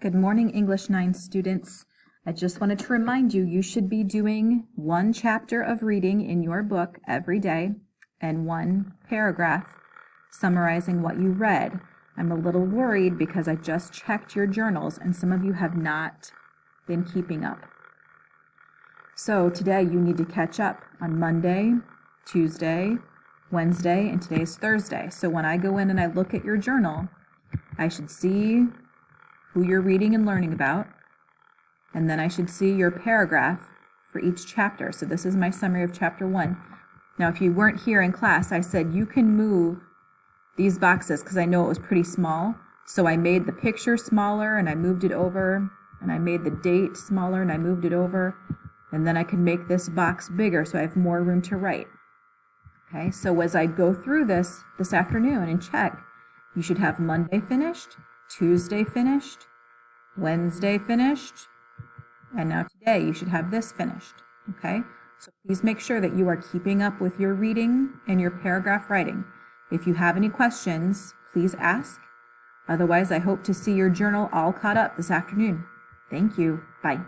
Good morning, English 9 students. I just wanted to remind you, you should be doing one chapter of reading in your book every day and one paragraph summarizing what you read. I'm a little worried because I just checked your journals and some of you have not been keeping up. So today you need to catch up on Monday, Tuesday, Wednesday, and today is Thursday. So when I go in and I look at your journal, I should see who you're reading and learning about, and then I should see your paragraph for each chapter. So this is my summary of chapter 1. Now, if you weren't here in class, I said you can move these boxes because I know it was pretty small. So I made the picture smaller and I moved it over, and I made the date smaller and I moved it over, and then I can make this box bigger so I have more room to write. Okay, so as I go through this afternoon and check, you should have Monday finished, Tuesday finished, Wednesday finished, and now today you should have this finished. Okay, so please make sure that you are keeping up with your reading and your paragraph writing. If you have any questions, please ask. Otherwise, I hope to see your journal all caught up this afternoon. Thank you. Bye.